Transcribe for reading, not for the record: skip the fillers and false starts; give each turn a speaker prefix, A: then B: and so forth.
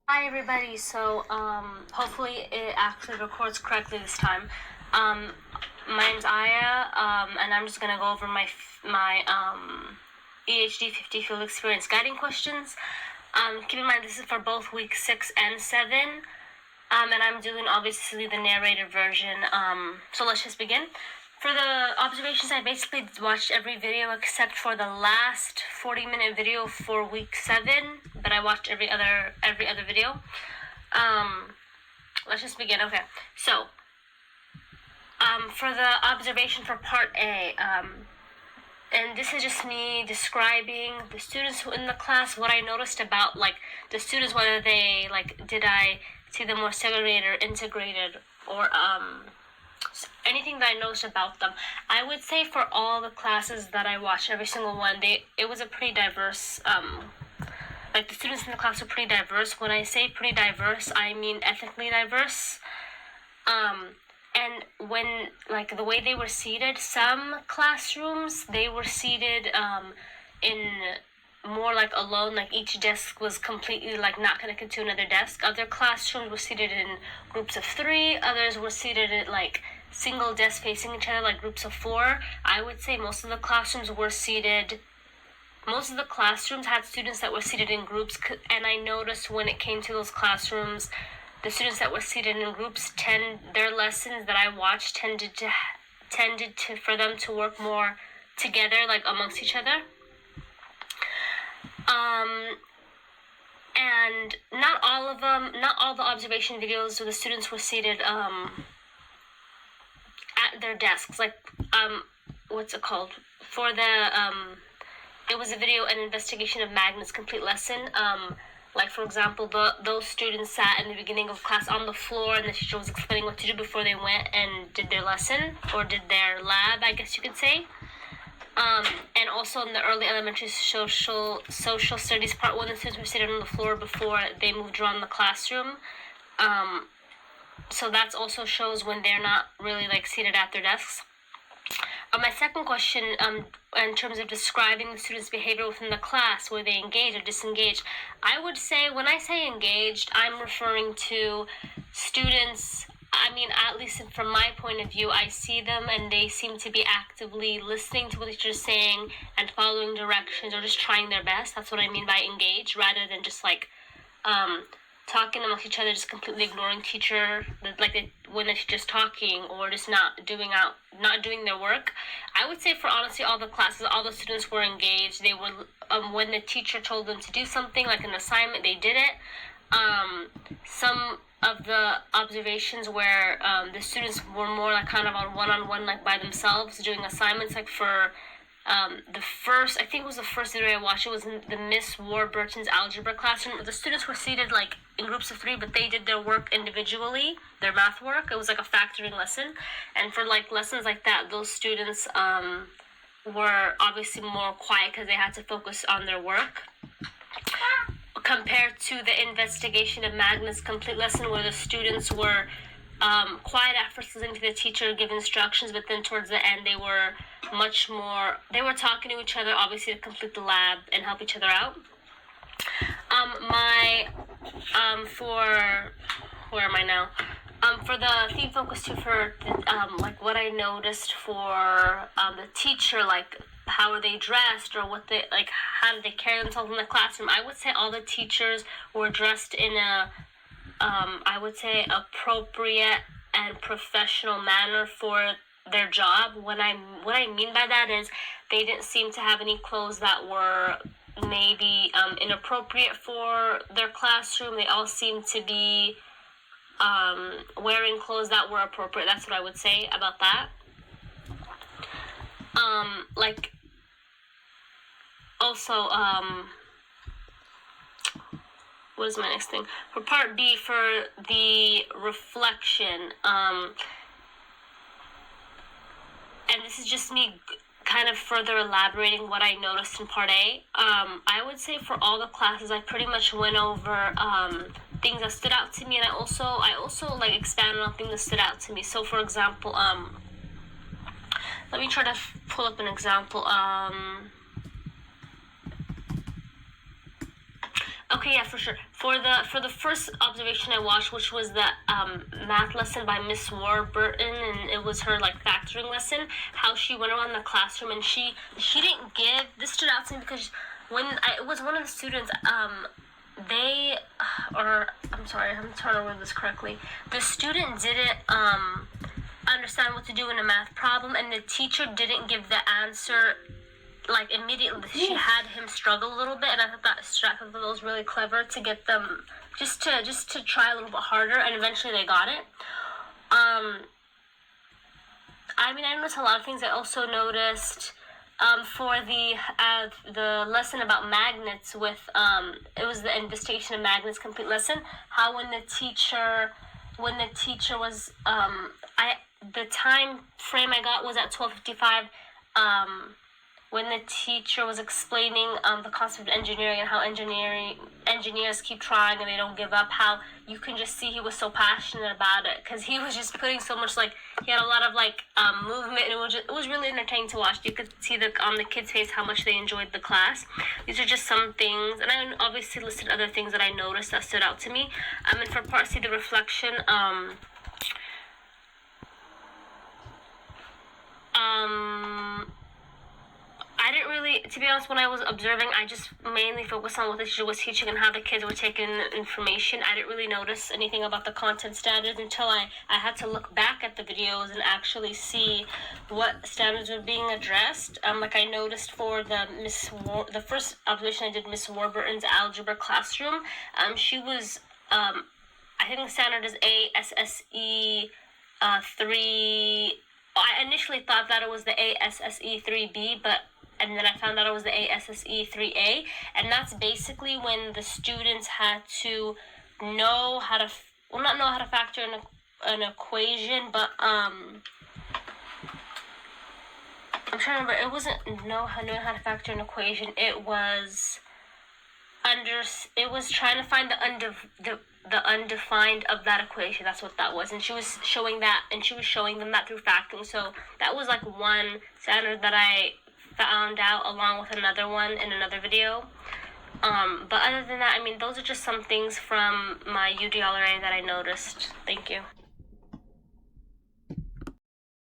A: Hi everybody. So hopefully it actually records correctly this time. My name's Ayah, and I'm just gonna go over my EHD 50 field experience guiding questions. Keep in mind this is for both week 6 and 7. And I'm doing obviously the narrated version. So let's just begin. For the observations, I basically watched every video except for the last 40-minute video for week 7, but I watched every other video. Let's just begin. Okay, so for the observation for part A, and this is just me describing the students who in the class, what I noticed about the students, whether they did I see them more segregated or integrated, or anything that I noticed about them. I would say for all the classes that I watched, every single one, it was a pretty diverse. The students in the class were pretty diverse. When I say pretty diverse, I mean ethnically diverse. And when the way they were seated, some classrooms they were seated in more alone, each desk was completely not connected to another desk. Other classrooms were seated in groups of 3. Others were seated at single desks facing each other, groups of 4. I would say most of the classrooms had students that were seated in groups, and I noticed when it came to those classrooms, the students that were seated in groups their lessons that I watched tended to for them to work more together, amongst each other. And not all the observation videos where the students were seated at their desks. What's it called? For the it was a video, an investigation of Magnus complete lesson. For example, those students sat in the beginning of class on the floor, and the teacher was explaining what to do before they went and did their lesson, or did their lab, I guess you could say. And also in the early elementary social studies part 1, the students were seated on the floor before they moved around the classroom. So that also shows when they're not really seated at their desks. My second question, in terms of describing the students' behavior within the class, were they engaged or disengaged? I would say when I say engaged, I'm referring to students. I mean, at least from my point of view, I see them and they seem to be actively listening to what the teacher's saying and following directions, or just trying their best. That's what I mean by engaged, rather than just talking amongst each other, just completely ignoring teacher, when the teacher's talking, or just not doing their work. I would say for honestly all the classes, all the students were engaged. They were when the teacher told them to do something like an assignment, they did it. Some of the observations where the students were more kind of on one-on-one, by themselves doing assignments, for the first, I think it was the first video I watched, it was in the Miss Warburton's algebra classroom. The students were seated in groups of 3, but they did their work individually, their math work. It was a factoring lesson, and for lessons like that, those students were obviously more quiet because they had to focus on their work, compared to the investigation of Magnus complete lesson, where the students were quiet at first, listening to the teacher give instructions, but then towards the end they were much more, they were talking to each other, obviously, to complete the lab and help each other out. Where am I now? For the theme focus 2, for what I noticed for the teacher, how are they dressed, or what they how did they carry themselves in the classroom. I would say all the teachers were dressed in a I would say appropriate and professional manner for their job. What I mean by that is they didn't seem to have any clothes that were maybe inappropriate for their classroom. They all seemed to be wearing clothes that were appropriate. That's what I would say about that. Also, what is my next thing? For part B, for the reflection, and this is just me kind of further elaborating what I noticed in part A. I would say for all the classes, I pretty much went over things that stood out to me, and I also expanded on things that stood out to me. So, for example, let me try to pull up an example. Okay, yeah, for sure. For the first observation I watched, which was the math lesson by Miss Warburton, and it was her like factoring lesson. How she went around the classroom and she didn't give. This stood out to me because it was one of the students. They, or I'm sorry, I'm trying to word this correctly. The student didn't understand what to do in a math problem, and the teacher didn't give the answer like immediately. She had him struggle a little bit, and I thought that was really clever to get them just to try a little bit harder, and eventually they got it. I mean, I noticed a lot of things. I also noticed for the lesson about magnets with it was the infestation of magnets complete lesson. How when the teacher was the time frame I got was at 12:55. When the teacher was explaining the concept of engineering and how engineers keep trying and they don't give up, how you can just see he was so passionate about it because he was just putting so much, like, he had a lot of movement, and it was really entertaining to watch. You could see on the kids' face how much they enjoyed the class. These are just some things, and I obviously listed other things that I noticed that stood out to me. And for part C, the reflection, I didn't really, to be honest, when I was observing, I just mainly focused on what the teacher was teaching and how the kids were taking information. I didn't really notice anything about the content standards until I had to look back at the videos and actually see what standards were being addressed. Like I noticed for the first observation I did, Miss Warburton's algebra classroom. She was, I think the standard is ASSE 3. I initially thought that it was the ASSE 3B, and then I found out it was the ASSE 3A, and that's basically when the students had to know how to, not know how to factor in an equation, but I'm trying to remember. It wasn't knowing how to factor an equation. It was trying to find the undefined of that equation. That's what that was, and she was showing them that through factoring. So that was like one standard that I found out along with another one in another video. But other than that, I mean, those are just some things from my UDLRA that I noticed. Thank you.